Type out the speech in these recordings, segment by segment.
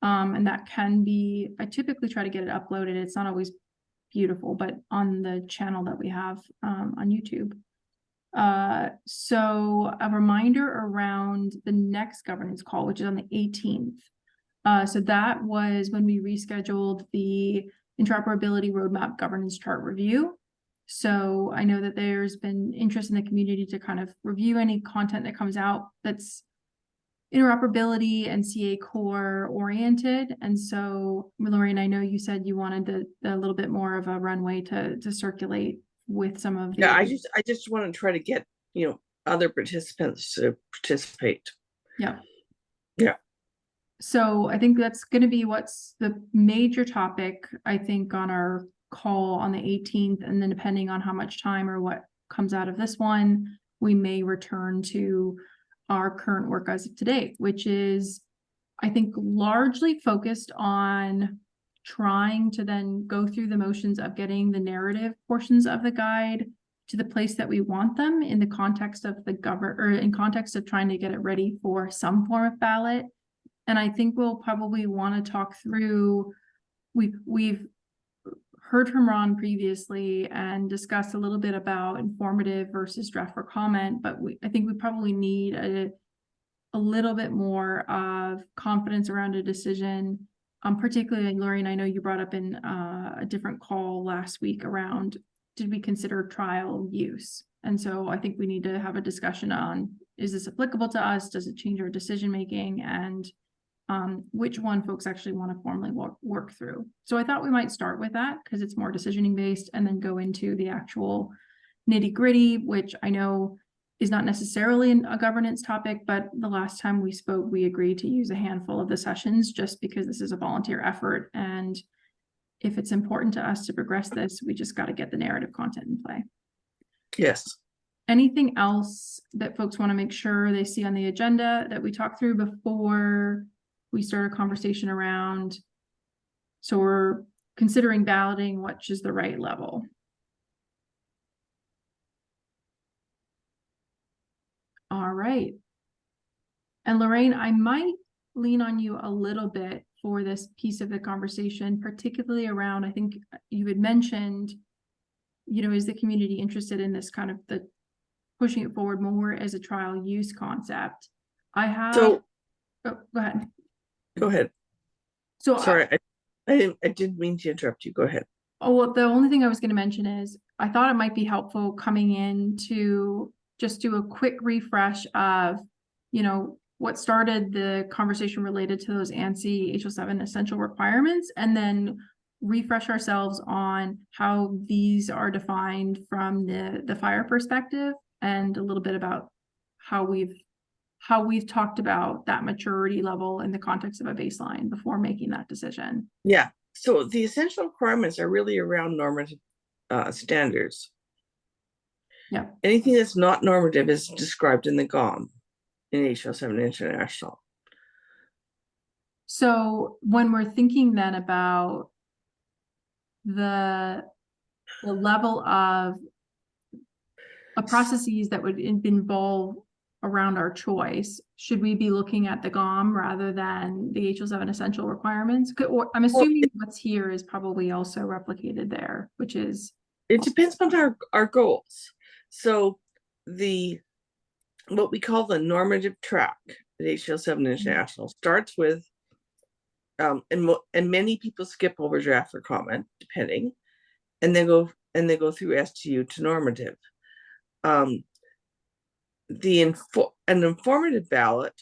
And that can be, I typically try to get it uploaded. It's not always beautiful, but on the channel that we have on YouTube. So a reminder around the next governance call, which is on the 18th. So that was when we rescheduled the interoperability roadmap governance chart review. So I know that there's been interest in the community to kind of review any content that comes out that's interoperability and CA core oriented. And so, Lorraine, I know you said you wanted a little bit more of a runway to circulate with some of the. Yeah, I just want to try to get, other participants to participate. Yeah. Yeah. So I think that's going to be what's the major topic, I think, on our call on the 18th. And then depending on how much time or what comes out of this one, we may return to our current work as of today, which is, I think, largely focused on trying to then go through the motions of getting the narrative portions of the guide to the place that we want them in the context of the or in context of trying to get it ready for some form of ballot. And I think we'll probably want to talk through, we've heard from Ron previously and discussed a little bit about informative versus draft for comment, but I think we probably need a little bit more of confidence around a decision. Particularly, Lorraine, I know you brought up in a different call last week around, did we consider trial use? And so I think we need to have a discussion on, is this applicable to us? Does it change our decision making? And which one folks actually want to formally work through. So I thought we might start with that because it's more decisioning based, and then go into the actual nitty gritty, which I know is not necessarily a governance topic, but the last time we spoke, we agreed to use a handful of the sessions just because this is a volunteer effort. And if it's important to us to progress this, we just got to get the narrative content in play. Yes. Anything else that folks want to make sure they see on the agenda that we talk through before we start a conversation around? So we're considering balloting, which is the right level. All right. And Lorraine, I might lean on you a little bit for this piece of the conversation, particularly around, I think you had mentioned, is the community interested in this kind of the pushing it forward more as a trial use concept? I have, So, go ahead. Go ahead. So sorry, I didn't mean to interrupt you. Go ahead. Oh, well, the only thing I was going to mention is I thought it might be helpful coming in to just do a quick refresh of, what started the conversation related to those ANSI HL7 essential requirements, and then refresh ourselves on how these are defined from the FHIR perspective, and a little bit about how we've talked about that maturity level in the context of a baseline before making that decision. Yeah. So the essential requirements are really around normative standards. Yeah. Anything that's not normative is described in the GOM in HL7 International. So when we're thinking then about the level of processes that would involve around our choice, should we be looking at the GOM rather than the HL7 essential requirements? Or I'm assuming what's here is probably also replicated there, which is. It depends on our goals. So what we call the normative track at HL7 International starts with, and many people skip over draft or comment, depending, and they go through STU to normative. An informative ballot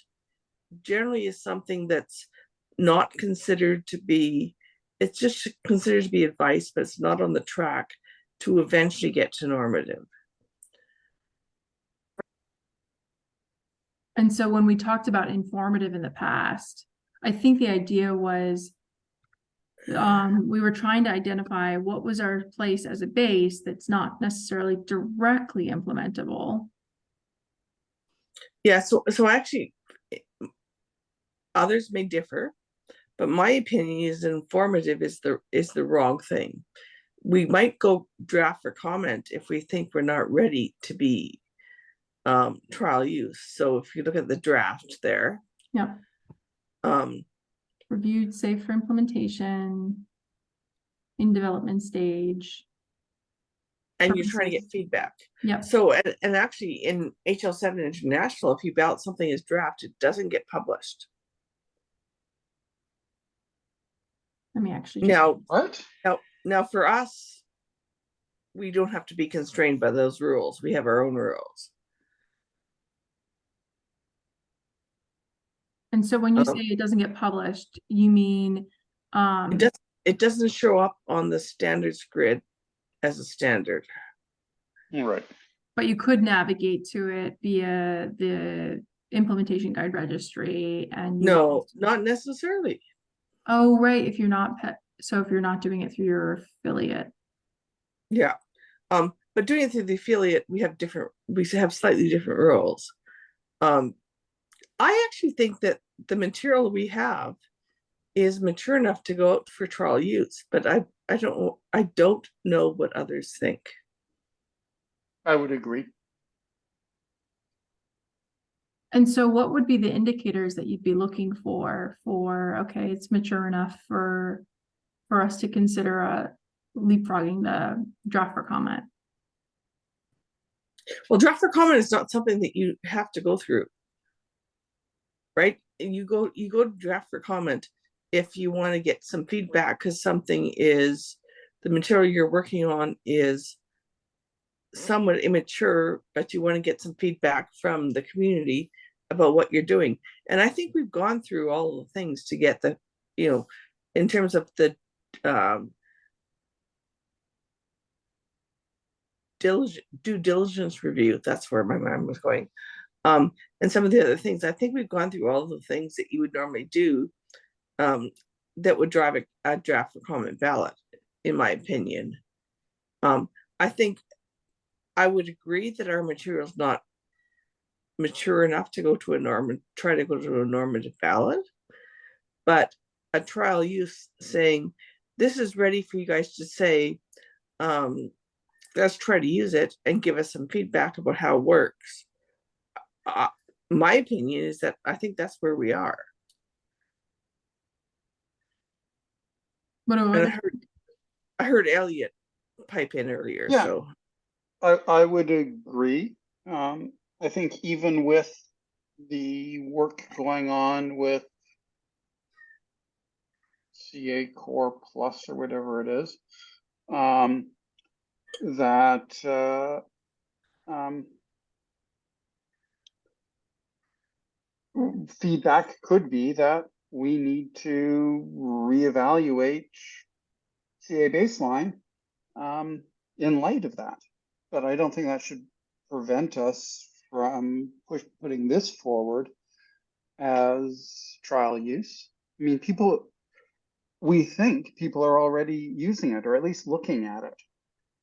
generally is something that's not considered to be, it's just considered to be advice, but it's not on the track to eventually get to normative. And so when we talked about informative in the past, I think the idea was we were trying to identify what was our place as a base that's not necessarily directly implementable. Yeah, so actually others may differ, but my opinion is informative is the wrong thing. We might go draft for comment if we think we're not ready to be trial use. So if you look at the draft there, yeah, reviewed, safe for implementation, in development stage. and you're trying to get feedback. Yep. So, and actually in HL7 International, if you ballot something as draft, it doesn't get published. Let me actually just, Now, What? now for us, we don't have to be constrained by those rules. We have our own rules. and so when you say it doesn't get published, you mean, It doesn't show up on the standards grid as a standard. Right. but you could navigate to it via the implementation guide registry and you. No, not necessarily. Oh, right, if you're not so if you're not doing it through your affiliate. Yeah. But doing it through the affiliate, we have slightly different rules. I actually think that the material we have is mature enough to go out for trial use, but I don't know what others think. I would agree. And so what would be the indicators that you'd be looking for, okay, it's mature enough for us to consider leapfrogging the draft for comment? Well, draft for comment is not something that you have to go through, right? You go to draft for comment if you want to get some feedback because the material you're working on is somewhat immature, but you want to get some feedback from the community about what you're doing. And I think we've gone through all of the things to get the, in terms of the due diligence review. That's where my mind was going. And some of the other things, I think we've gone through all of the things that you would normally do that would drive a draft for comment ballot, in my opinion. I think I would agree that our material is not mature enough to go to a normative ballot, but a trial use saying this is ready for you guys to say, let's try to use it and give us some feedback about how it works. My opinion is that I think that's where we are. And I heard Elliot pipe in earlier. Yeah. So I would agree. I think even with the work going on with CA Core Plus or whatever it is, that feedback could be that we need to reevaluate CA baseline in light of that. But I don't think that should prevent us from putting this forward as trial use. I mean, we think people are already using it or at least looking at it.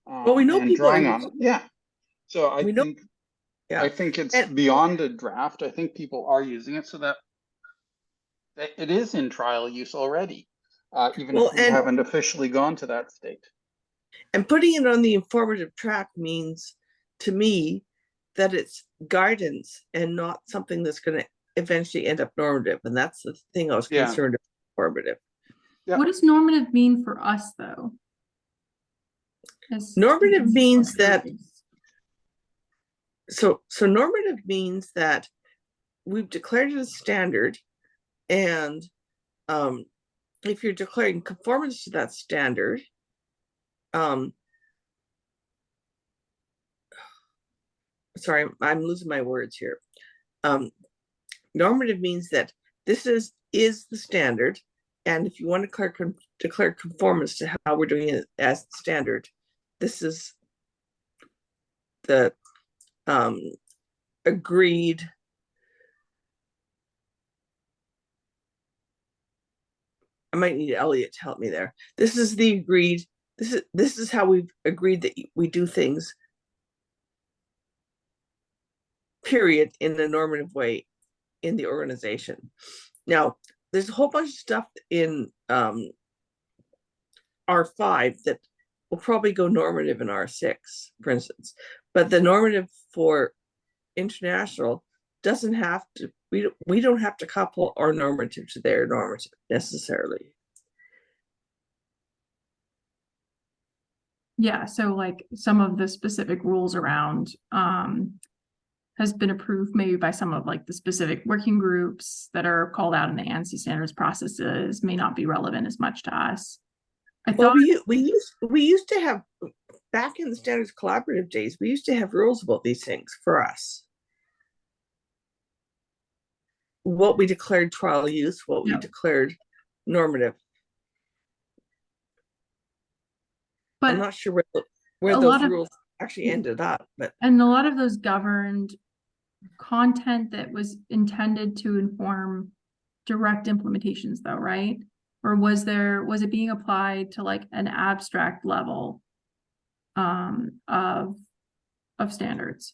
Well, we know and people are drawing on it. Yeah. So I think it's beyond a draft. I think people are using it so that it is in trial use already, even if we haven't officially gone to that state. And putting it on the informative track means, to me, that it's guidance and not something that's going to eventually end up normative. And that's the thing I was concerned about, normative. Yeah. What does normative mean for us, though? Normative means that, so normative means that we've declared it a standard, and if you're declaring conformance to that standard, sorry, I'm losing my words here. Normative means that this is the standard, and if you want to declare conformance to how we're doing it as standard, this is the agreed I might need Elliot to help me there. This is the agreed, this is how we've agreed that we do things, period, in a normative way in the organization. Now, there's a whole bunch of stuff in R5 that will probably go normative in R6, for instance, but the normative for international doesn't have to we don't have to couple our normative to their normative necessarily. Yeah, so like some of the specific rules around has been approved maybe by some of like the specific working groups that are called out in the ANSI standards processes may not be relevant as much to us. I Well, thought we used to have, back in the standards collaborative days, we used to have rules about these things for us. What we declared trial use, what we Yeah. declared normative. I'm but not sure where a those lot of rules actually ended up, but and a lot of those governed content that was intended to inform direct implementations though, right? Or was it being applied to like an abstract level of standards?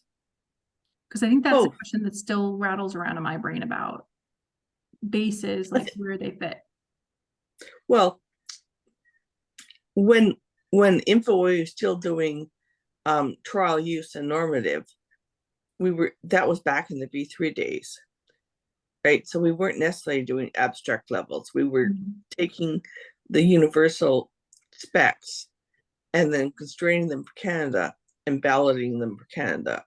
Because I think that's a both. question that still rattles around in my brain about bases, like where they fit. Well, when InfoWay was still doing trial use and normative, that was back in the V3 days, right? So we weren't necessarily doing abstract levels. We were taking the universal specs and then constraining them for Canada and balloting them for Canada.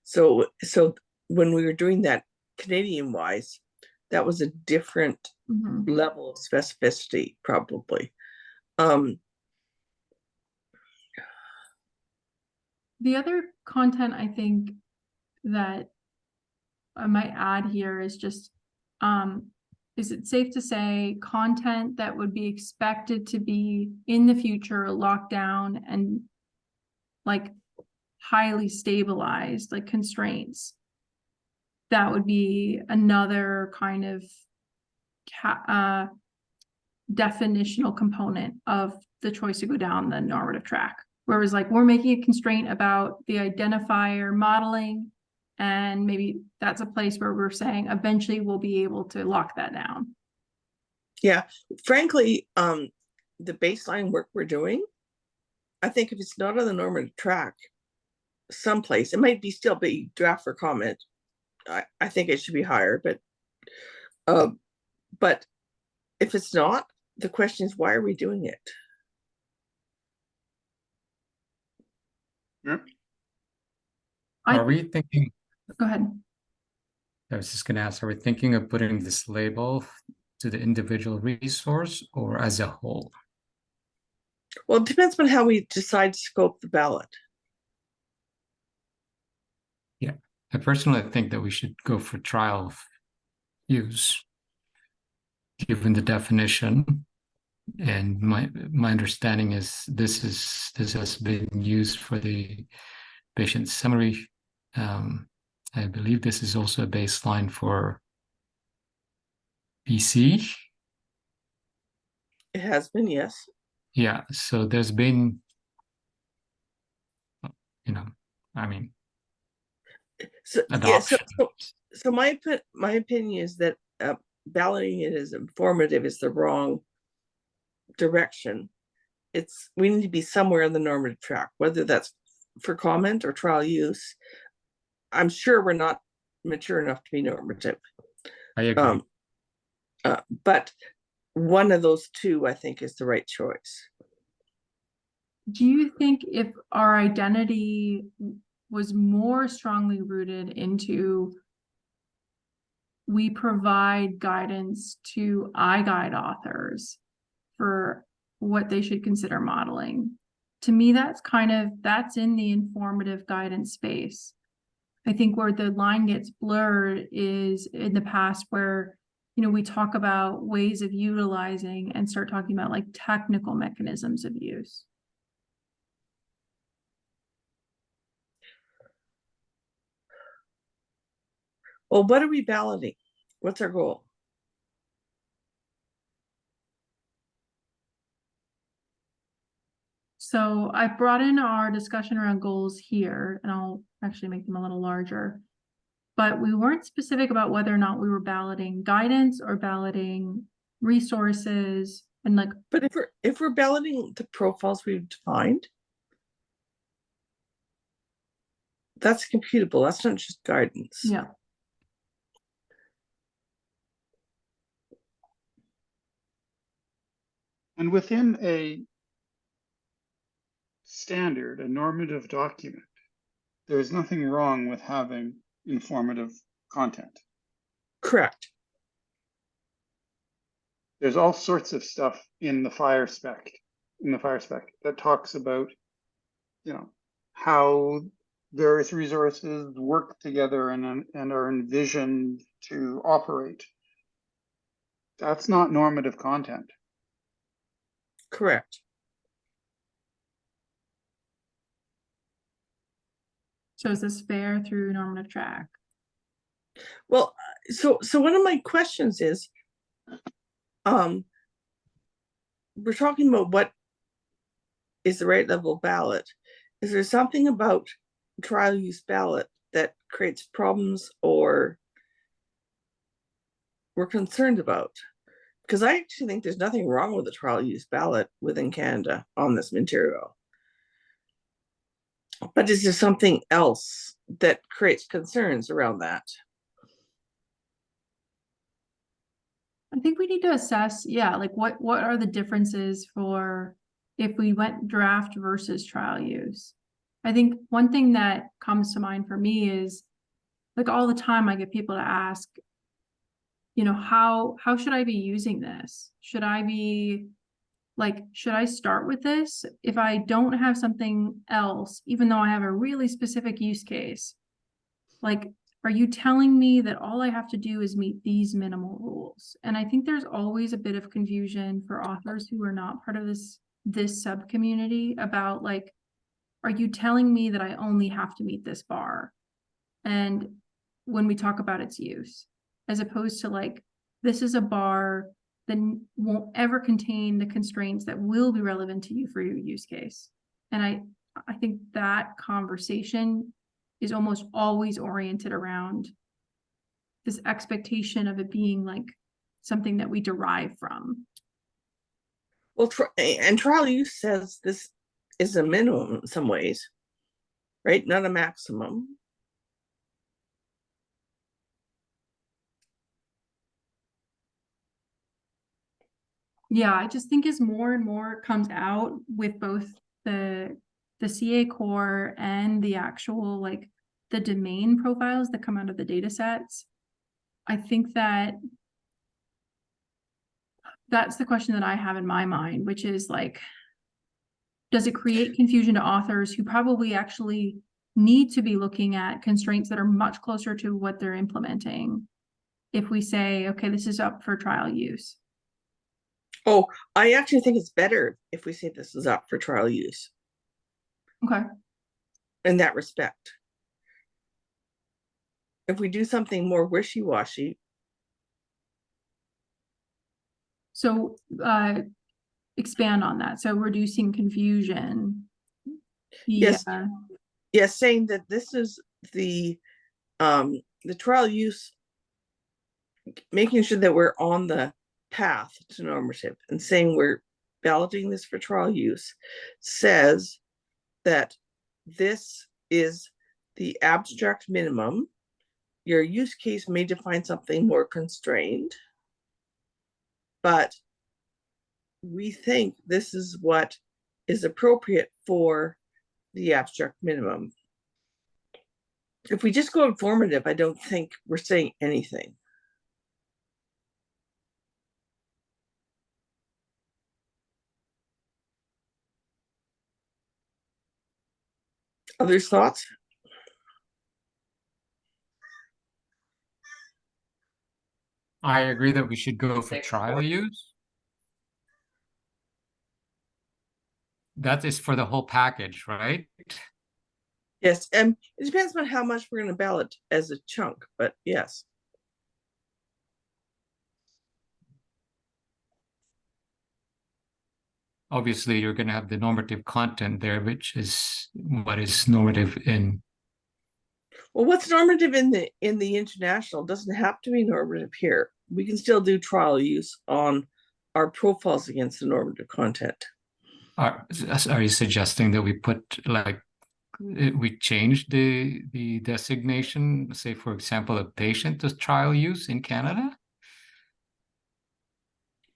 So when we were doing that Canadian wise, that was a different level of specificity, probably. The other content I think that I might add here is just, is it safe to say content that would be expected to be in the future locked down and like highly stabilized, like constraints? That would be another kind of definitional component of the choice to go down the normative track. Whereas like we're making a constraint about the identifier modeling, and maybe that's a place where we're saying eventually we'll be able to lock that down. Yeah, frankly, the baseline work we're doing, I think if it's not on the normative track, someplace, it might be still be draft for comment. I think it should be higher, but if it's not, the question is, why are we doing it? Yep. Are we thinking? Go ahead. I was just going to ask, are we thinking of putting this label to the individual resource or as a whole? Well, it depends on how we decide to scope the ballot. Yeah, I personally think that we should go for trial use, given the definition. And my understanding is this has been used for the patient summary. I believe this is also a baseline for BC. It has been, yes. Yeah, so there's been, I mean, so adoption. Yeah, so my opinion is that balloting it as informative is the wrong direction. We need to be somewhere on the normative track, whether that's for comment or trial use. I'm sure we're not mature enough to be normative. I agree. But one of those two, I think, is the right choice. Do you think if our identity was more strongly rooted into we provide guidance to iGuide authors for what they should consider modeling? To me, that's in the informative guidance space. I think where the line gets blurred is in the past where, we talk about ways of utilizing and start talking about like technical mechanisms of use. Well, what are we balloting? What's our goal? So I brought in our discussion around goals here, and I'll actually make them a little larger. But we weren't specific about whether or not we were balloting guidance or balloting resources and like. But if we're balloting the profiles we've defined, that's computable. That's not just guidance. Yeah. And within a standard, a normative document, there's nothing wrong with having informative content. Correct. There's all sorts of stuff in the FHIR spec, that talks about, how various resources work together and are envisioned to operate. That's not normative content. Correct. So is this fair through normative track? Well, so one of my questions is, we're talking about what is the right level ballot. Is there something about trial use ballot that creates problems or we're concerned about? Because I actually think there's nothing wrong with the trial use ballot within Canada on this material. But is there something else that creates concerns around that? I think we need to assess, yeah, like what are the differences for if we went draft versus trial use? I think one thing that comes to mind for me is like all the time I get people to ask, how should I be using this? Should I start with this if I don't have something else, even though I have a really specific use case? Like, are you telling me that all I have to do is meet these minimal rules? And I think there's always a bit of confusion for authors who are not part of this sub community about like, are you telling me that I only have to meet this bar? And when we talk about its use, as opposed to like, this is a bar that won't ever contain the constraints that will be relevant to you for your use case. And I think that conversation is almost always oriented around this expectation of it being like something that we derive from. Well, and trial use says this is a minimum in some ways, right? Not a maximum. Yeah, I just think as more and more comes out with both the CA core and the actual like the domain profiles that come out of the data sets, I think that that's the question that I have in my mind, which is like, does it create confusion to authors who probably actually need to be looking at constraints that are much closer to what they're implementing if we say, okay, this is up for trial use? Oh, I actually think it's better if we say this is up for trial use. Okay. In that respect. If we do something more wishy-washy. So expand on that. So reducing confusion. Yes. Yeah. Yes, saying that this is the trial use, making sure that we're on the path to normative and saying we're balloting this for trial use says that this is the abstract minimum. Your use case may define something more constrained, but we think this is what is appropriate for the abstract minimum. If we just go informative, I don't think we're saying anything. Other thoughts? I agree that we should go for trial use. That is for the whole package, right? Yes, and it depends on how much we're going to ballot as a chunk, but yes. Obviously, you're going to have the normative content there, which is what is normative in. Well, what's normative in the international doesn't have to be normative here. We can still do trial use on our profiles against the normative content. Are you suggesting that we put like we change the designation, say, for example, a patient to trial use in Canada?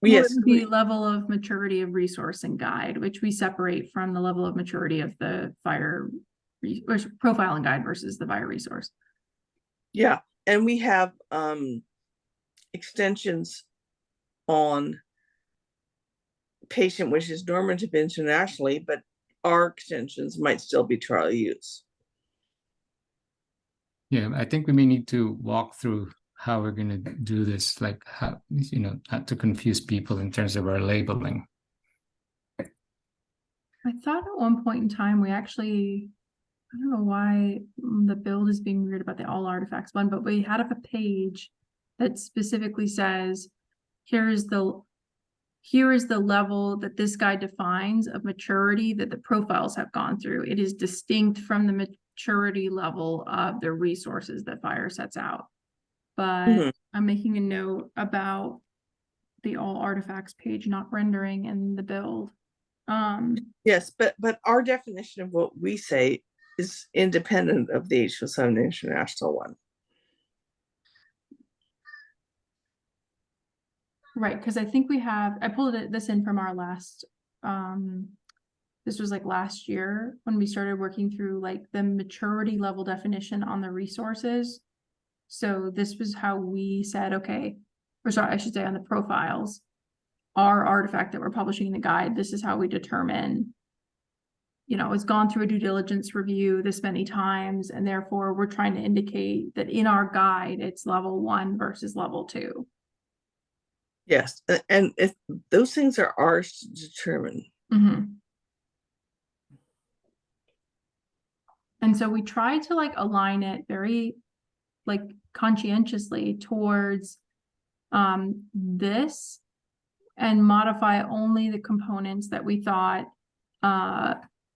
Well, it Yes, would be level of maturity of resource and guide, which we separate from the level of maturity of the FHIR profile and guide versus the FHIR resource. yeah, and we have extensions on patient wishes normative internationally, but our extensions might still be trial use. Yeah, I think we may need to walk through how we're going to do this, like how, you know, not to confuse people in terms of our labeling. I thought at one point in time, we actually, I don't know why the build is being weird about the all artifacts one, but we had up a page that specifically says, here is the level that this guide defines of maturity that the profiles have gone through. It is distinct from the maturity level of the resources that FHIR sets out. But I'm making a note about the all artifacts page not rendering in the build. Yes, but our definition of what we say is independent of the HL7 international one. Right, because I think I pulled this in from our last, this was like last year when we started working through like the maturity level definition on the resources. So this was how we said, okay, or sorry, I should say on the profiles, our artifact that we're publishing in the guide, this is how we determine, you know, it's gone through a due diligence review this many times, and therefore we're trying to indicate that in our guide, it's level 1 versus level 2. Yes, and if those things are ours to determine. And so we try to like align it very like conscientiously towards this and modify only the components that we thought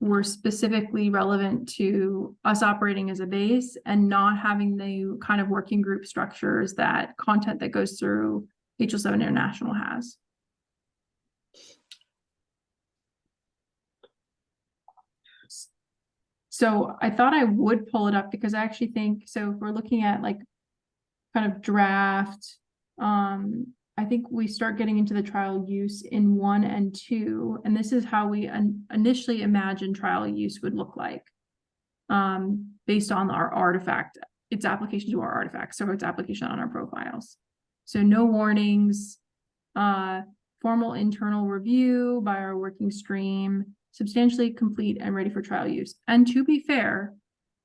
were specifically relevant to us operating as a base and not having the kind of working group structures that content that goes through HL7 International has. So I thought I would pull it up because I actually think, so if we're looking at like kind of draft, I think we start getting into the trial use in 1 and 2, and this is how we initially imagined trial use would look like, based on our artifact, its application to our artifact, so its application on our profiles. So no warnings, formal internal review by our working stream, substantially complete and ready for trial use. And to be fair,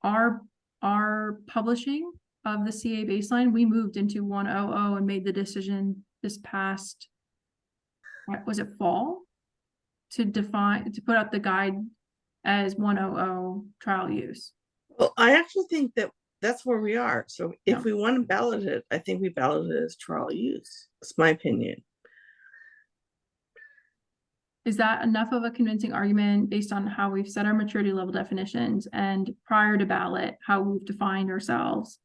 our publishing of the CA baseline, we moved into 100 and made the decision this past, what was it, fall, to put out the guide as 100 trial use. Well, I actually think that that's where we are. So if Yeah. we want to ballot it, I think we ballot it as trial use. That's my opinion. Is that enough of a convincing argument based on how we've set our maturity level definitions and prior to ballot, how we've defined ourselves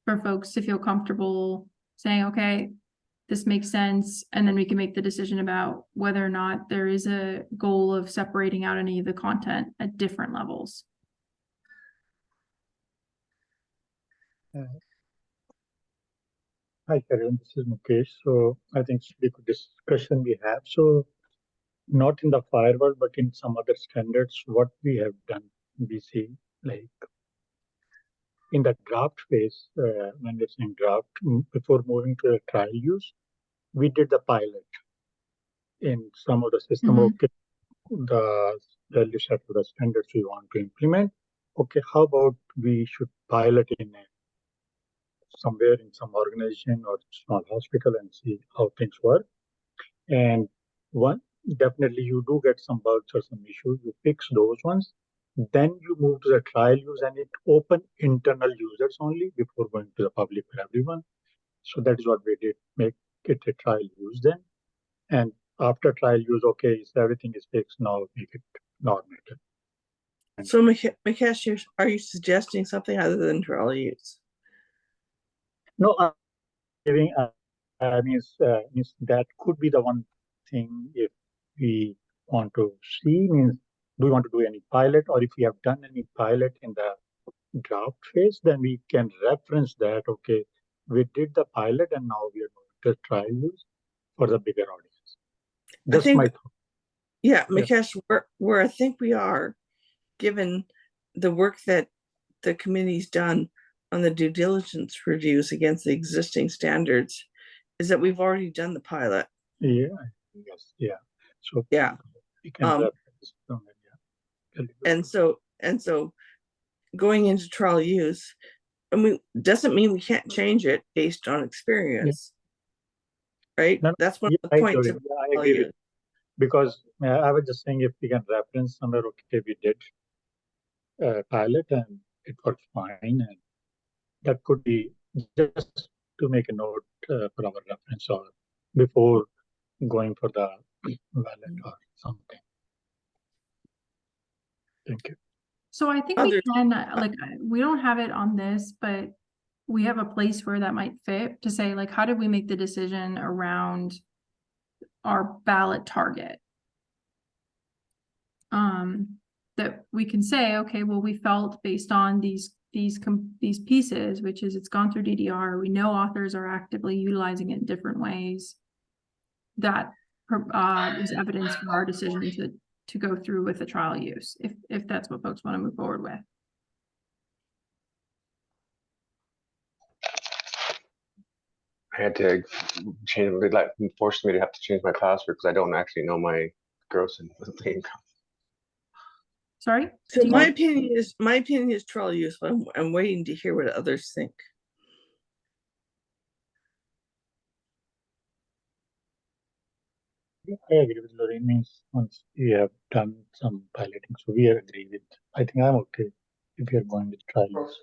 for folks to feel comfortable saying, okay, this makes sense, and then we can make the decision about whether or not there is a goal of separating out any of the content at different levels? Hi, Karen. This is Mukesh. So I think it's a pretty good discussion we have. So not in the firewall, but in some other standards, what we have done, we see like in the draft phase, when it's in draft, before moving to the trial use, we did the pilot in some of the system. Okay, the value set for the standards we want to implement. Okay, how about we should pilot in somewhere in some organization or small hospital and see how things work. And one, definitely you do get some bugs or some issues, you fix those ones. Then you move to the trial use and it open internal users only before going to the public for everyone. So that is what we did, make it a trial use then. And after trial use, okay, so everything is fixed, now make it normative. So Mukesh, are you suggesting something other than trial use? No, I'm giving, means that could be the one thing if we want to see, means do we want to do any pilot, or if we have done any pilot in the draft phase, then we can reference that, okay, we did the pilot and now we are going to trial use for the bigger audience. I Just think, my thought. yeah, Mikesh, where I think we are, given the work that the committee's done on the due diligence reviews against the existing standards, is that we've already done the pilot. Yeah, yes, yeah. So Yeah. we can Um, reference from it, yeah. And so going into trial use, I mean, doesn't mean we can't change it based on experience. Right? No, That's one yeah, of the points of I trial agree with use. you. Because I was just saying if we can reference somewhere, okay, we did pilot and it worked fine, and that could be just to make a note for our reference or before going for the ballot or something. Thank you. So I think we can, like, we don't have it on this, but we have a place where that might fit to say, like, how did we make the decision around our ballot target? That we can say, okay, well, we felt based on these pieces, which is it's gone through DDR, we know authors are actively utilizing it in different ways. That is evidence for our decision to go through with the trial use, if that's what folks want to move forward with. I had to change, they like forced me to have to change my password because I don't actually know my gross and monthly income. Sorry? So my opinion is trial use. I'm waiting to hear what others think. I agree with Lorraine. Means once we have done some piloting, so we agree with. I think I'm okay if we are going with trial use.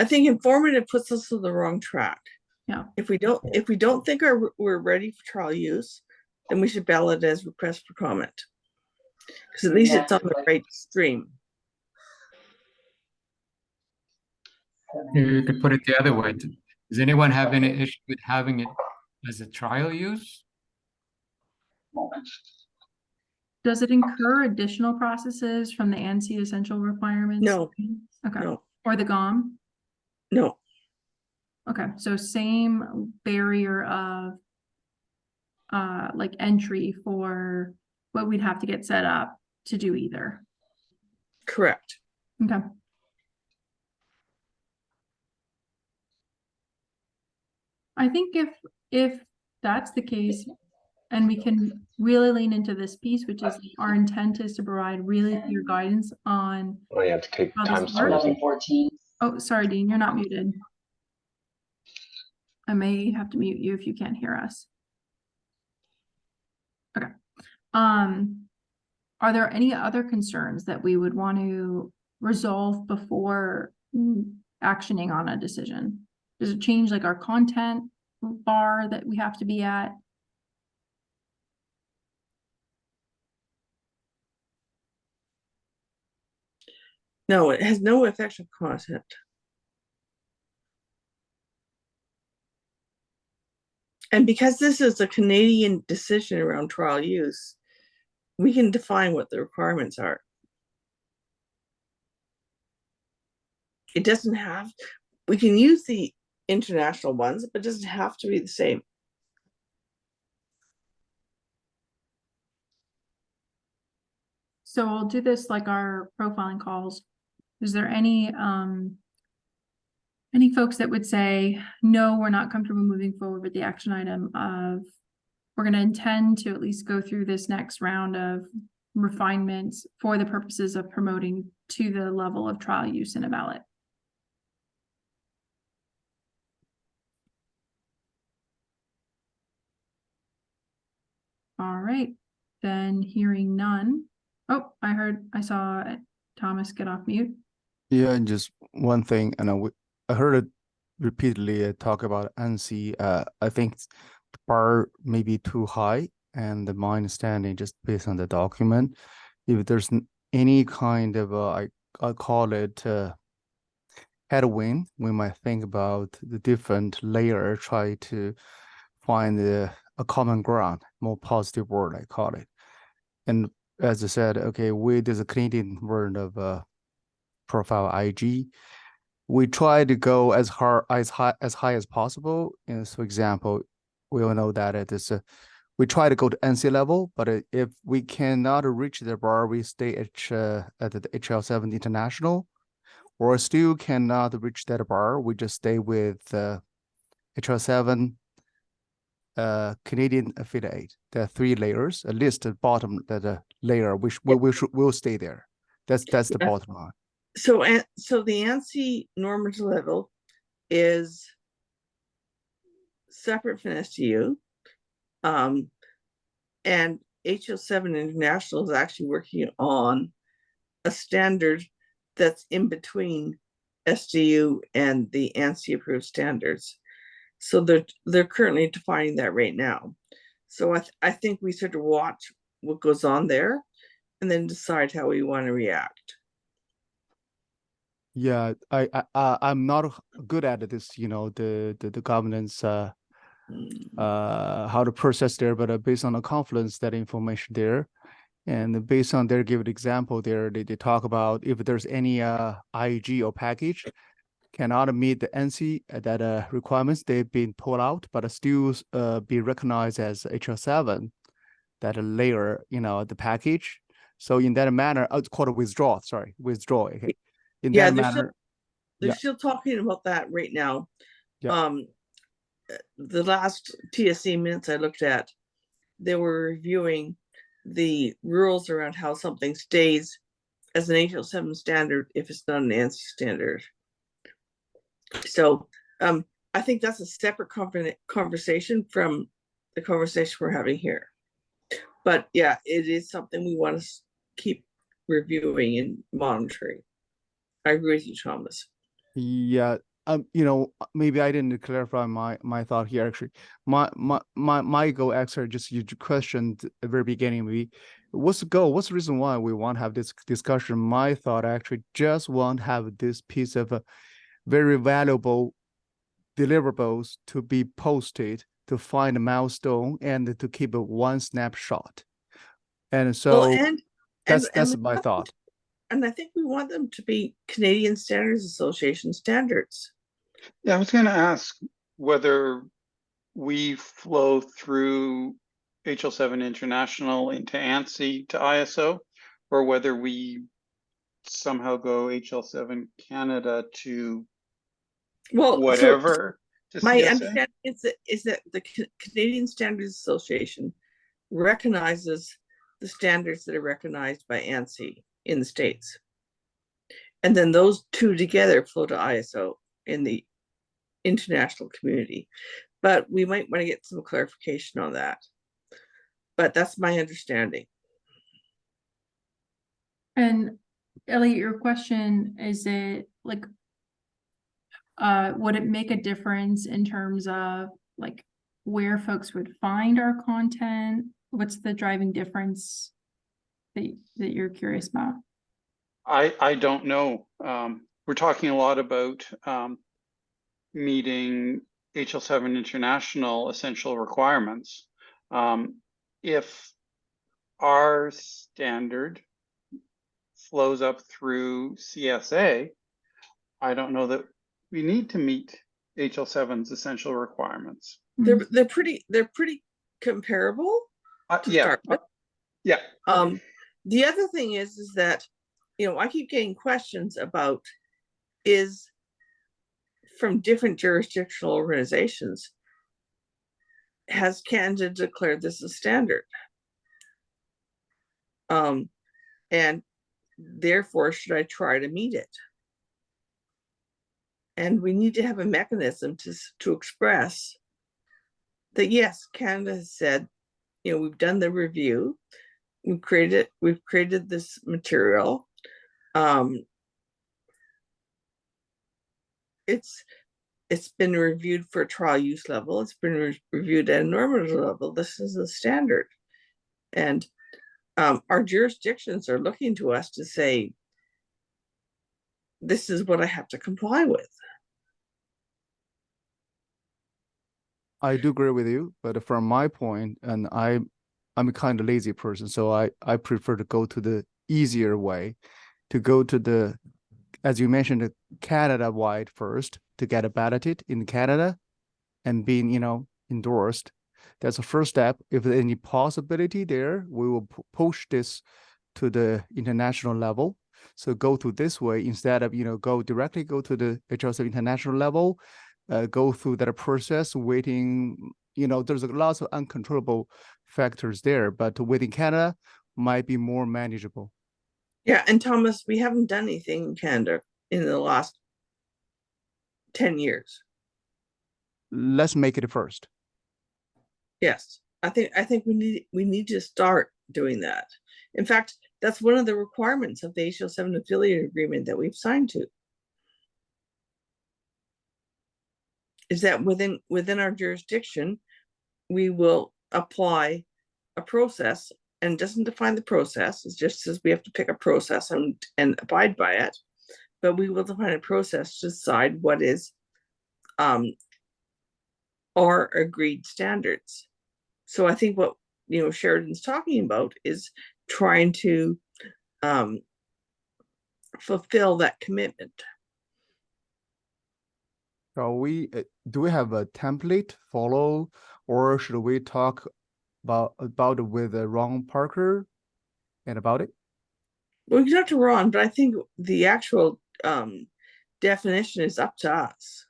I think informative puts us on the wrong track. Yeah. If we don't think we're ready for trial use, then we should ballot as request for comment. Because at least it's on the right stream. You could put it the other way. Does anyone have any issue with having it as a trial use? Does it incur additional processes from the ANSI essential requirements? No. Okay. No. Or the GOM? No. Okay, so same barrier of like entry for what we'd have to get set up to do either. Correct. Okay. I think if that's the case, and we can really lean into this piece, which is our intent is to provide really clear guidance on Oh, you have to take how time this works. 11:14. Oh, sorry, Dean, you're not muted. I may have to mute you if you can't hear us. Okay. Are there any other concerns that we would want to resolve before actioning on a decision? Does it change like our content bar that we have to be at? No, it has no effect on content. And because this is a Canadian decision around trial use, we can define what the requirements are. It doesn't have, we can use the international ones, but it doesn't have to be the same. So we'll do this like our profiling calls. Is there any folks that would say, no, we're not comfortable moving forward with the action item of, we're going to intend to at least go through this next round of refinements for the purposes of promoting to the level of trial use in a ballot? All right, then hearing none. Oh, I saw Thomas get off mute. Yeah, and just one thing, and I heard it repeatedly talk about ANSI. I think the bar may be too high, and my understanding, just based on the document, if there's any kind of I call it headwind, we might think about the different layer, try to find a common ground, more positive word, I call it. And as I said, okay, there's a Canadian version of profile IG. We try to go as high as possible. And so, for example, we all know that it is we try to go to NC level, but if we cannot reach the bar, we stay at the HL7 international, or still cannot reach that bar, we just stay with HL7 Canadian affiliate. There are 3 layers. At least the bottom layer, which will stay there. That's the Yeah. bottom line. So the ANSI normative level is separate from STU. And HL7 International is actually working on a standard that's in between STU and the ANSI approved standards. So they're currently defining that right now. So I think we sort of watch what goes on there and then decide how we want to react. Yeah, I'm not good at this, the governance how to process there, but based on the confluence that information there, and based on their given example there, they talk about if there's any IG or package cannot meet the NC that requirements, they've been pulled out, but still be recognized as HL7, that layer, the package. So in that manner, it's called a withdraw. Sorry, withdraw. Okay. In Yeah, that manner, they're still talking about that right now. Yeah. The last TSC minutes I looked at, they were reviewing the rules around how something stays as an HL7 standard if it's not an ANSI standard. So I think that's a separate conversation from the conversation we're having here. But yeah, it is something we want to keep reviewing and monitoring. I agree with you, Thomas. Yeah, maybe I didn't clarify my thought here. Actually, my goal actually just you questioned at the very beginning. What's the goal? What's the reason why we want to have this discussion? My thought actually just want to have this piece of very valuable deliverables to be posted to find a milestone and to keep it one snapshot. And so that's my thought. And I think we want them to be Canadian Standards Association standards. Yeah, I was going to ask whether we flow through HL7 International into ANSI to ISO, or whether we somehow go HL7 Canada to whatever. My understanding is that the Canadian Standards Association recognizes the standards that are recognized by ANSI in the States. And then those two together flow to ISO in the international community. But we might want to get some clarification on that. But that's my understanding. And Elliot, your question, is it like, would it make a difference in terms of like where folks would find our content? What's the driving difference that you're curious about? I don't know. We're talking a lot about meeting HL7 International essential requirements. If our standard flows up through CSA, I don't know that we need to meet HL7's essential requirements. They're pretty comparable to start with. Yeah. The other thing is that, I keep getting questions about is from different jurisdictional organizations, has Canada declared this a standard? And therefore, should I try to meet it? And we need to have a mechanism to express that, yes, Canada has said, we've done the review, we've created this material. It's been reviewed for a trial use level. It's been reviewed at a normative level. This is a standard. And our jurisdictions are looking to us to say, this is what I have to comply with. I do agree with you, but from my point, and I'm a kind of lazy person, so I prefer to go to the easier way, to go to the, as you mentioned, the Canada-wide first to get it balloted in Canada and being, endorsed. That's the first step. If there's any possibility there, we will push this to the international level. So go to this way instead of, go to the HL7 international level, go through that process, waiting, there's lots of uncontrollable factors there, but within Canada might be more manageable. Yeah, and Thomas, we haven't done anything in Canada in the last 10 years. Let's make it first. Yes, I think we need to start doing that. In fact, that's one of the requirements of the HL7 affiliate agreement that we've signed to. Is that within our jurisdiction, we will apply a process, and it doesn't define the process. It just says we have to pick a process and abide by it. But we will define a process to decide what is our agreed standards. So I think what Sheridan's talking about is trying to fulfill that commitment. So do we have a template follow, or should we talk about it with Ron Parker and about it? Well, you can talk to Ron, but I think the actual definition is up to us.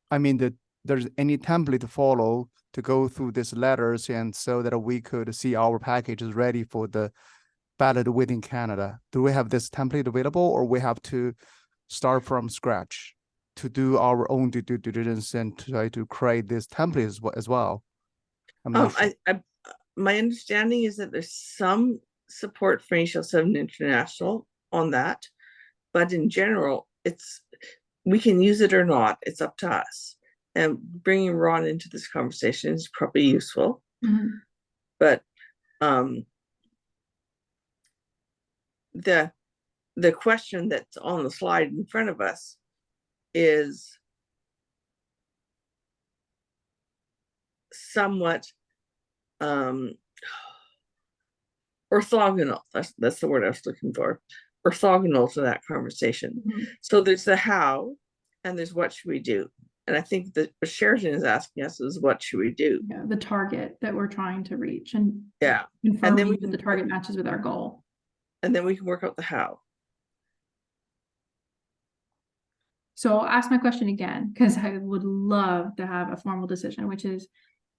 I mean, there's any template to follow to go through these letters, and so that we could see our package is ready for the ballot within Canada. Do we have this template available, or we have to start from scratch to do our own due diligence and try to create this template as well? I'm not sure. My understanding is that there's some support for HL7 International on that, but in general, we can use it or not. It's up to us. And bringing Ron into this conversation is probably useful. Mm-hmm. But the question that's on the slide in front of us is somewhat orthogonal. That's the word I was looking for. Orthogonal to that conversation. Mm-hmm. So there's the how, and there's what should we do. And I think that what Sheridan is asking us is what should we do? Yeah, the target that we're trying to reach, and Yeah, confirming that the target matches with our goal. And then we can work out the how. So I'll ask my question again, because I would love to have a formal decision, which is,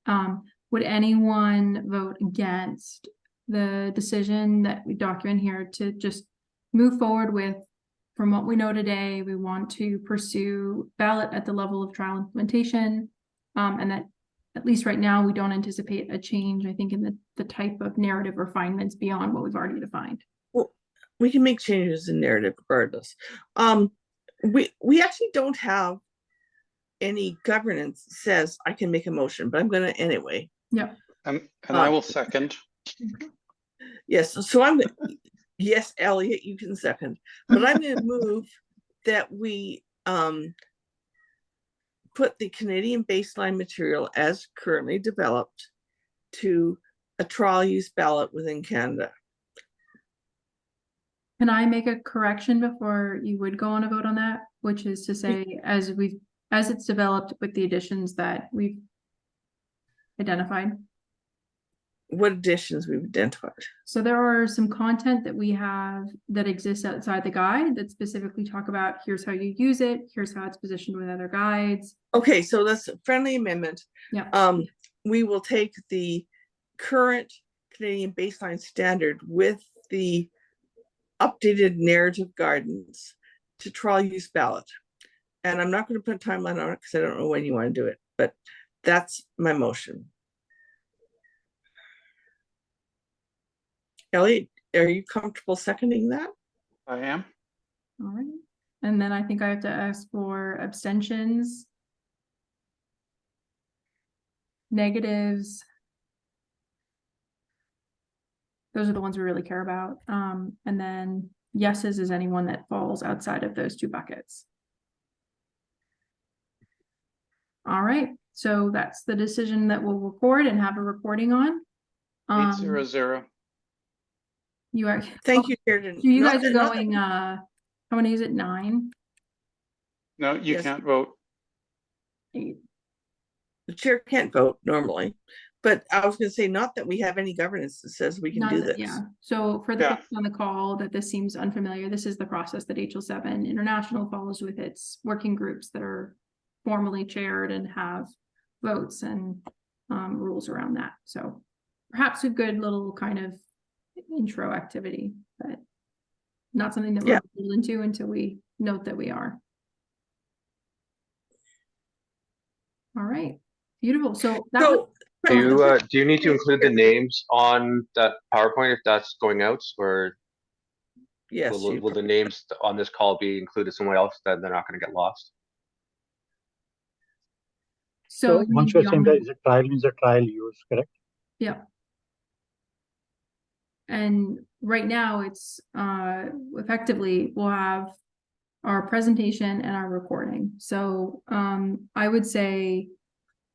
would anyone vote against the decision that we document here to just move forward with, from what we know today, we want to pursue ballot at the level of trial implementation, and that at least right now, we don't anticipate a change, I think, in the type of narrative refinements beyond what we've already defined. Well, we can make changes in narrative regardless. We actually don't have any governance that says I can make a motion, but I'm going to anyway. Yep. And I will second. Yes, so yes, Elliot, you can second, but I'm going to move that we put the Canadian baseline material as currently developed to a trial use ballot within Canada. Can I make a correction before you would go on a vote on that? Which is to say, as it's developed with the additions that we've identified. What additions we've identified? So there are some content that we have that exists outside the guide that specifically talk about here's how you use it, here's how it's positioned with other guides. Okay, so that's a friendly amendment. Yeah. We will take the current Canadian baseline standard with the updated narrative guidance to trial use ballot. And I'm not going to put a timeline on it because I don't know when you want to do it, but that's my motion. Elliot, are you comfortable seconding that? I am. All right. And then I think I have to ask for abstentions, negatives. Those are the ones we really care about. And then yeses is anyone that falls outside of those two buckets. All right. So that's the decision that we'll record and have a recording on. 0. You are, Thank you, Sheridan. so you Not guys are that- not that- going, how many is it? 9? No, you Yes. can't vote. 8? The chair can't vote normally, but I was gonna say, not that we have any governance that says we can Not do that- this. Yeah, so for the Yeah. folks on the call that this seems unfamiliar, this is the process that HL7 International follows with its working groups that are formally chaired and have votes and rules around that. So perhaps a good little kind of intro activity, but not something that we're Yeah. pulled into until we note that we are. All right, beautiful. So that was, So, Do you need to include the names on that PowerPoint if that's going out, or yes, will the names on this call be included somewhere else that they're not gonna get lost? so once you're saying that is a trial means a trial use, correct? yeah. And right now it's effectively we'll have our presentation and our recording. So I would say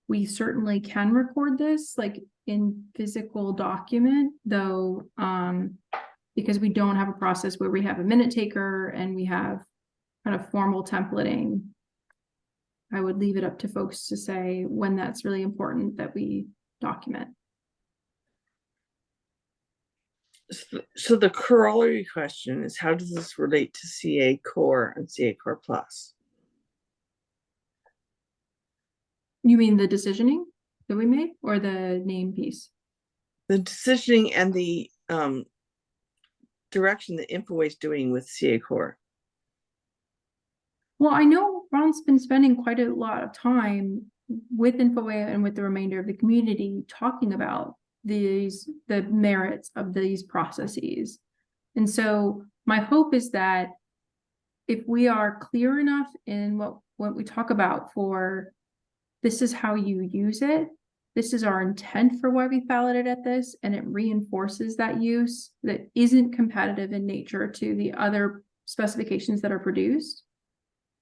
we certainly can record this like in physical document, though because we don't have a process where we have a minute taker and we have kind of formal templating. I would leave it up to folks to say when that's really important that we document. So the corollary question is, how does this relate to CA Core and CA Core Plus? You mean the decisioning that we made or the name piece? The decisioning and the direction that InfoWay is doing with CA Core. Well, I know Ron's been spending quite a lot of time with InfoWay and with the remainder of the community talking about the merits of these processes. And so my hope is that if we are clear enough in what we talk about for this is how you use it, this is our intent for why we balloted at this, and it reinforces that use that isn't competitive in nature to the other specifications that are produced,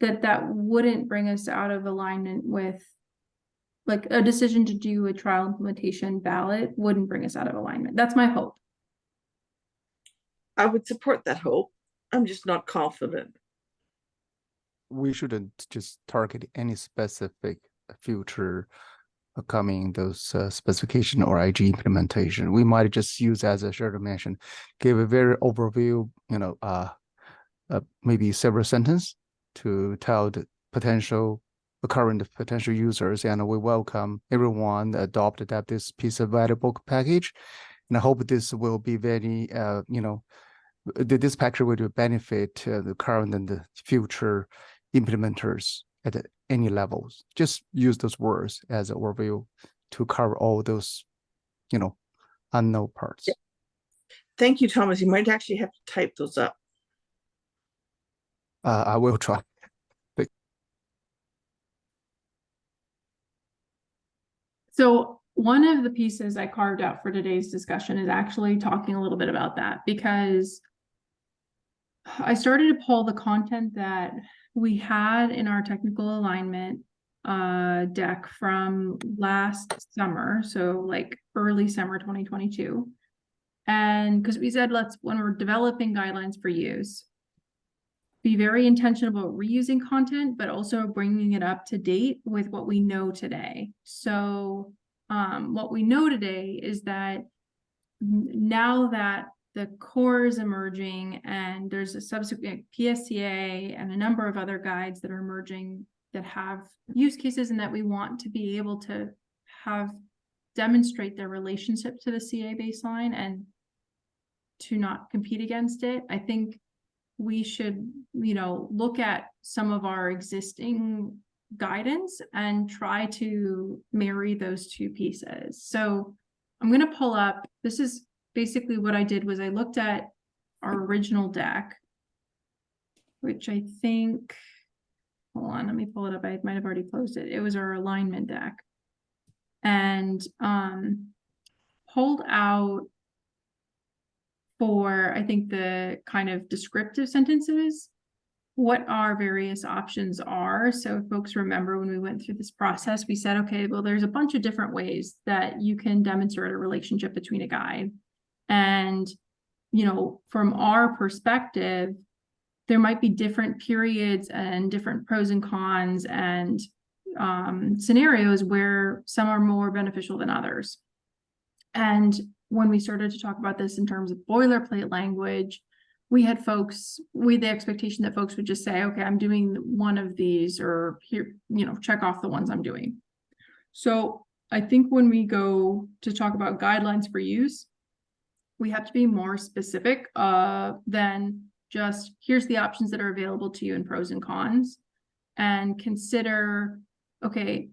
that wouldn't bring us out of alignment with, like, a decision to do a trial implementation ballot wouldn't bring us out of alignment. That's my hope. I would support that hope. I'm just not confident. We shouldn't just target any specific future coming those specification or IG implementation. We might just use, as a Sheridan mentioned, give a very overview, maybe several sentences to tell the current potential users, and we welcome everyone adopt this piece of valuable package. And I hope this will be very, this package will benefit the current and the future implementers at any levels. Just use those words as an overview to cover all those, unknown parts. Yeah. Thank you, Thomas. You might actually have to type those up. I will try. So one of the pieces I carved out for today's discussion is actually talking a little bit about that, because I started to pull the content that we had in our technical alignment deck from last summer, so like early summer 2022. And because we said, when we're developing guidelines for use, be very intentional about reusing content, but also bringing it up to date with what we know today. So what we know today is that now that the core is emerging and there's a subsequent PSCA and a number of other guides that are emerging that have use cases and that we want to be able to have demonstrate their relationship to the CA baseline and to not compete against it. I think we should, look at some of our existing guidance and try to marry those two pieces. So I'm going to pull up, this is basically what I did was I looked at our original deck, which I think, hold on, let me pull it up. I might have already closed it. It was our alignment deck, and pulled out for, I think, the kind of descriptive sentences what our various options are. So if folks remember when we went through this process, we said, okay, well, there's a bunch of different ways that you can demonstrate a relationship between a guide. And, you know, from our perspective, there might be different periods and different pros and cons and scenarios where some are more beneficial than others. And when we started to talk about this in terms of boilerplate language, we had the expectation that folks would just say, okay, I'm doing one of these, or here, you know, check off the ones I'm doing. So I think when we go to talk about guidelines for use, we have to be more specific than just here's the options that are available to you in pros and cons, and consider, okay,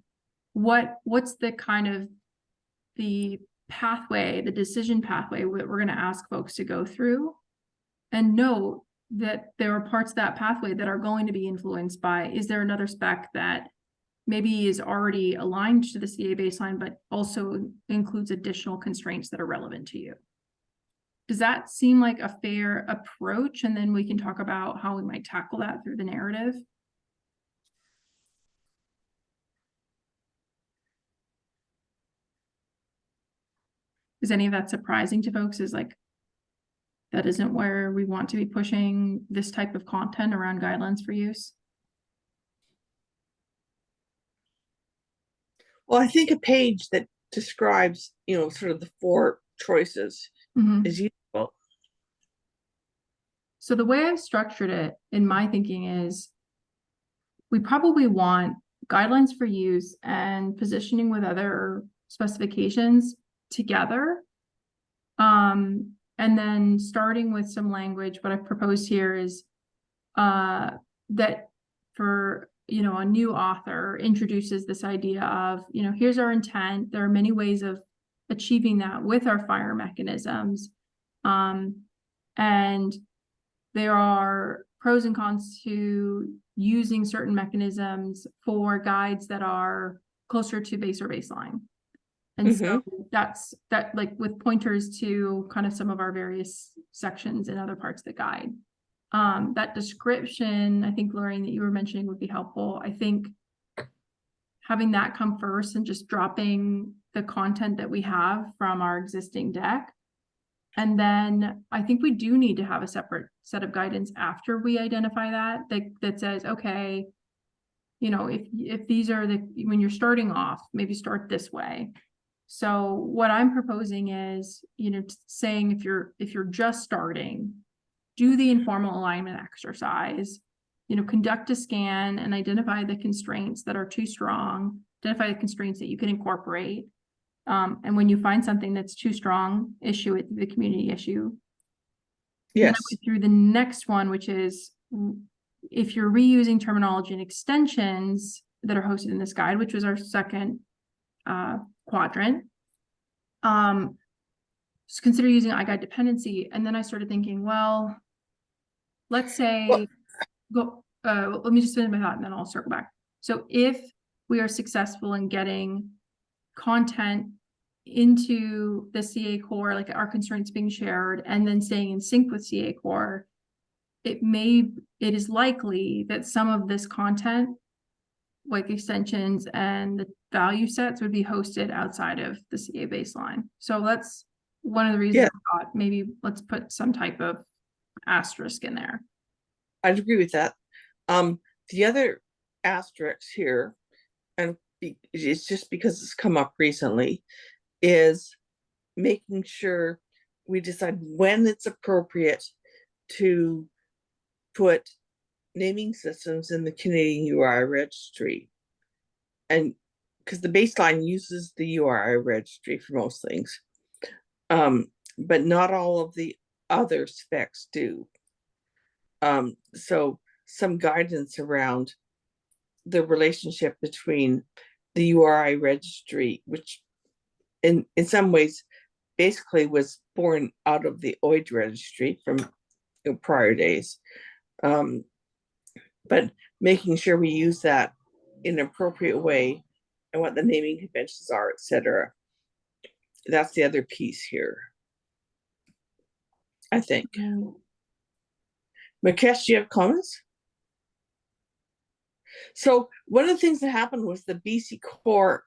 what's the kind of the pathway, the decision pathway that we're going to ask folks to go through, and note that there are parts of that pathway that are going to be influenced by, is there another spec that maybe is already aligned to the CA baseline, but also includes additional constraints that are relevant to you? Does that seem like a fair approach? And then we can talk about how we might tackle that through the narrative. Is any of that surprising to folks? Is like, that isn't where we want to be pushing this type of content around guidelines for use? Well, I think a page that describes, you know, sort of the 4 choices is useful. So the way I've structured it in my thinking is we probably want guidelines for use and positioning with other specifications together. And then starting with some language, what I've proposed here is that for, you know, a new author introduces this idea of, you know, here's our intent. There are many ways of achieving that with our FHIR mechanisms. And there are pros and cons to using certain mechanisms for guides that are closer to base or baseline. And so that's that, like with pointers to kind of some of our various sections and other parts of the guide. That description, I think, Lorraine, that you were mentioning would be helpful. I think having that come first and just dropping the content that we have from our existing deck. And then I think we do need to have a separate set of guidance after we identify that says, okay, you know, if these are when you're starting off, maybe start this way. So what I'm proposing is, you know, saying if you're just starting, do the informal alignment exercise, you know, conduct a scan and identify the constraints that are too strong, identify the constraints that you can incorporate. And when you find something that's too strong, issue it through the community issue. Yes. Through the next one, which is if you're reusing terminology and extensions that are hosted in this guide, which was our second quadrant, just consider using iGuide dependency. And then I started thinking, well, let's say, let me just finish my thought and then I'll circle back. So if we are successful in getting content into the CA core, like our constraints being shared and then staying in sync with CA core, it is likely that some of this content, like extensions and the value sets, would be hosted outside of the CA baseline. So that's one of the reasons I thought maybe let's put some type of asterisk in there. I'd agree with that. The other asterisk here, and it's just because it's come up recently, is making sure we decide when it's appropriate to put naming systems in the Canadian URI registry. And because the baseline uses the URI registry for most things, but not all of the other specs do. So some guidance around the relationship between the URI registry, which in some ways basically was born out of the OID registry from prior days, but making sure we use that in an appropriate way and what the naming conventions are, etc. That's the other piece here, I think. Mukesh, do you have comments? So one of the things that happened was the BC Core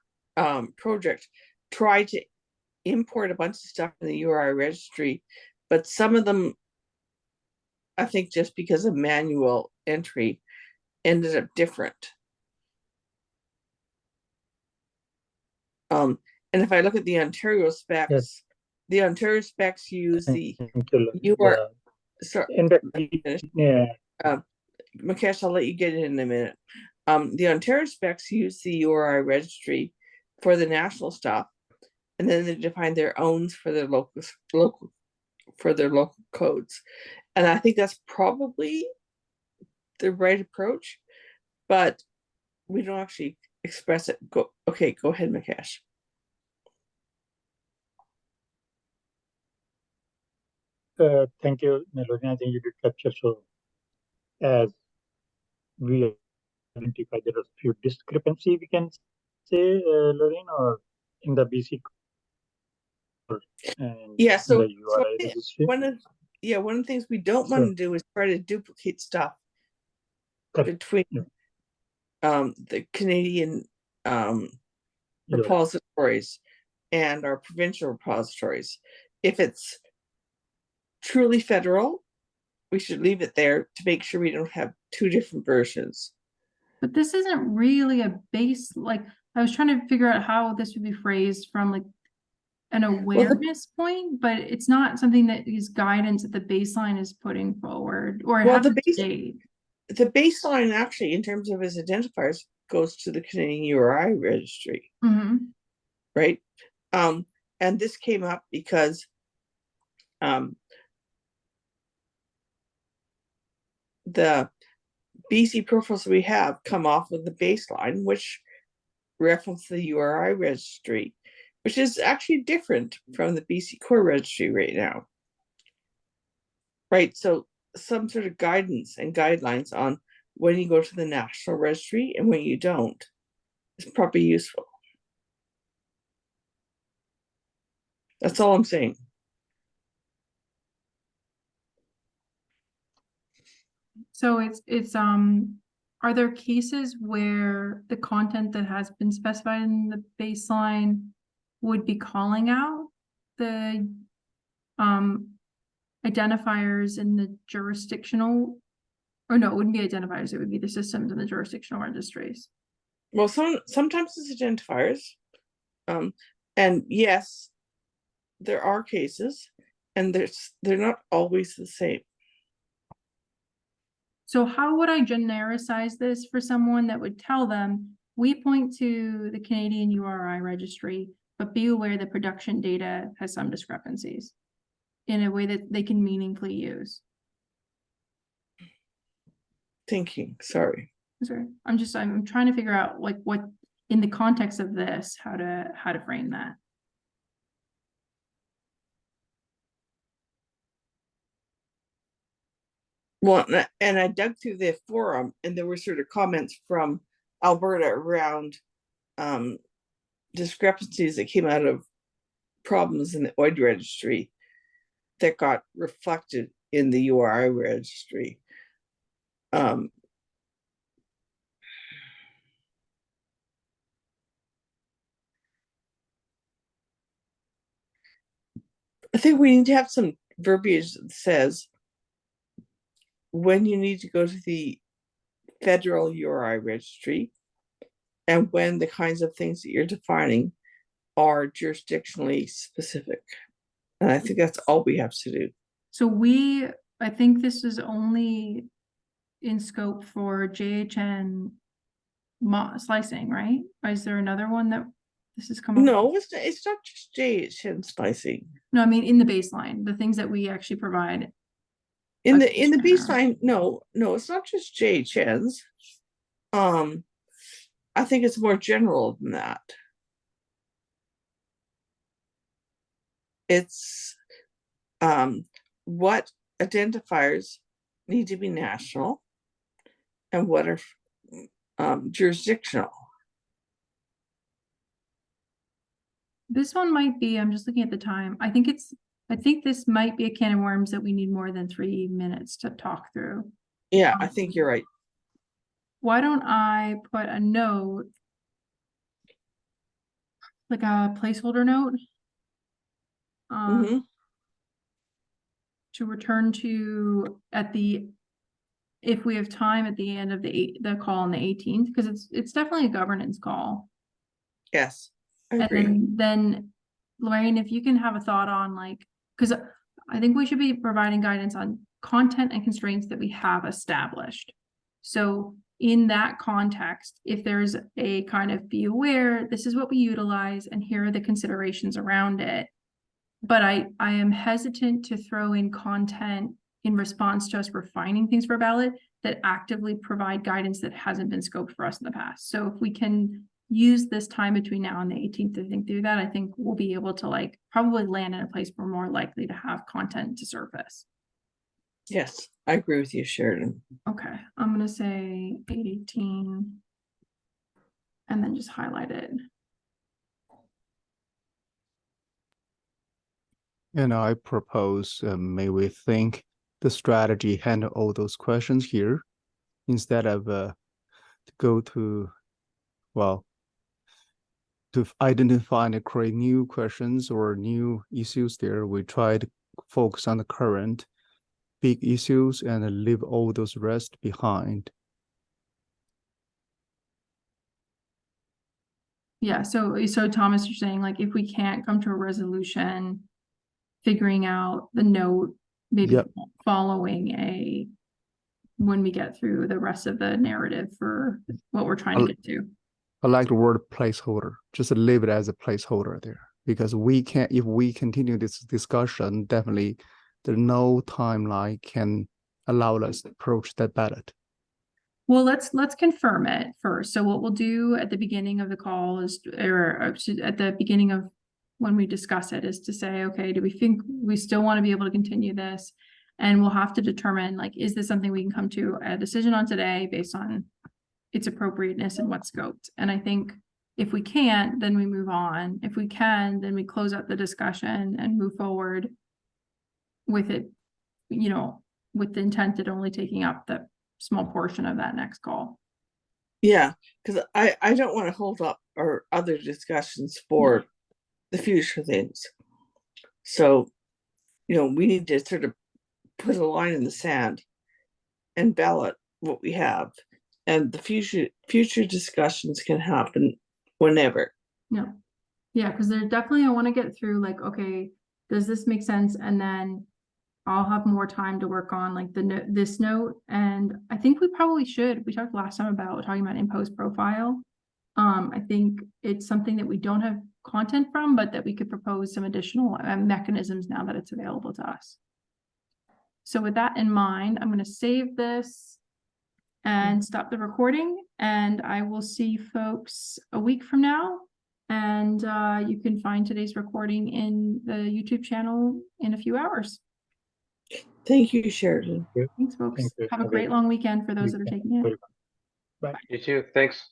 project tried to import a bunch of stuff in the URI registry, but some of them, I think just because of manual entry, ended up different. And if I look at the Ontario specs, Yes. the Ontario specs use the Thank you. URI. So, In the, yeah, Mukesh, I'll let you get in a minute. The Ontario specs use the URI registry for the national stuff, and then they define their own for their local codes. And I think that's probably the right approach, but we don't actually express it. Go ahead, Mukesh. thank you, Melody. I think you did capture. So as we identify there are a few discrepancy, we can say, Lorraine, or in the BC and Yeah, so, the URI registry. one of the things we don't want to do is try to duplicate stuff between the Canadian repositories and our provincial repositories. If it's truly federal, we should leave it there to make sure we don't have two different versions. But this isn't really a base, like, I was trying to figure out how this would be phrased from like an awareness point, but it's not something that is guidance that the baseline is putting forward, or Well, hasn't to date. the baseline actually, in terms of its identifiers, goes to the Canadian URI registry, right? And this came up because the BC profiles we have come off of the baseline, which reference the URI registry, which is actually different from the BC Core registry right now. Right, so some sort of guidance and guidelines on when you go to the national registry and when you don't is probably useful. That's all I'm saying. So it's are there cases where the content that has been specified in the baseline would be calling out the identifiers in the jurisdictional, or no, it wouldn't be identifiers, it would be the systems in the jurisdictional registries? Well, sometimes it's identifiers. And yes, there are cases, and they're not always the same. So how would I genericize this for someone that would tell them, we point to the Canadian URI registry, but be aware that production data has some discrepancies in a way that they can meaningfully use? Thinking, sorry. Sorry, I'm trying to figure out like what, in the context of this, how to frame that. Well, and I dug through the forum, and there were sort of comments from Alberta around discrepancies that came out of problems in the OID registry that got reflected in the URI registry. I think we need to have some verbiage that says when you need to go to the federal URI registry and when the kinds of things that you're defining are jurisdictionally specific. And I think that's all we have to do. So I think this is only in scope for JHN slicing, right? Or is there another one that this has come up? No, it's not just JHN slicing. No, I mean, in the baseline, the things that we actually provide. In the baseline, no, it's not just JHNs. I think it's more general than that. It's what identifiers need to be national and what are jurisdictional. This one might be, I'm just looking at the time. I think this might be a can of worms that we need more than 3 minutes to talk through. Yeah, I think you're right. why don't I put a note, like a placeholder note, Mhm. to return to if we have time at the end of the call on the 18th, because it's definitely a governance call. Yes, I And agree. then Lorraine, if you can have a thought on like, because I think we should be providing guidance on content and constraints that we have established. So in that context, if there's a kind of be aware, this is what we utilize and here are the considerations around it. But I am hesitant to throw in content in response to us refining things for a ballot that actively provide guidance that hasn't been scoped for us in the past. So if we can use this time between now and the 18th to think through that, I think we'll be able to like probably land in a place we're more likely to have content to surface. Yes, I agree with you, Sheridan. Okay, I'm gonna say 18 and then just highlight it. And I propose may we think the strategy handle all those questions here instead of to go to, well, to identify and create new questions or new issues there. We try to focus on the current big issues and leave all those rest behind. Yeah, so Thomas, you're saying like if we can't come to a resolution, figuring out the note, maybe Yep. following when we get through the rest of the narrative for what we're trying to get to. I like the word placeholder. Just leave it as a placeholder there, because we can't, if we continue this discussion, definitely there's no timeline can allow us to approach that ballot. Well, let's confirm it first. So what we'll do at the beginning of the call is, or at the beginning of when we discuss it, is to say, okay, do we think we still want to be able to continue this? And we'll have to determine, like, is this something we can come to a decision on today based on its appropriateness and what's scoped? And I think if we can't, then we move on. If we can, then we close out the discussion and move forward with it, you know, with the intent of only taking up the small portion of that next call. Yeah, because I don't want to hold up our other discussions for the future things. So, we need to sort of put a line in the sand and ballot what we have. And the future discussions can happen whenever. Yeah. Yeah, because there's definitely, I want to get through like, okay, does this make sense? And then I'll have more time to work on like this note. And I think we probably should. We talked last time about talking about impose profile. I think it's something that we don't have content from, but that we could propose some additional mechanisms now that it's available to us. So with that in mind, I'm going to save this and stop the recording, and I will see folks a week from now. And you can find today's recording in the YouTube channel in a few hours. Thank you, Sheridan. Thanks, folks. Thank you. Have a great long weekend for those that are taking it. Bye. You too. Thanks.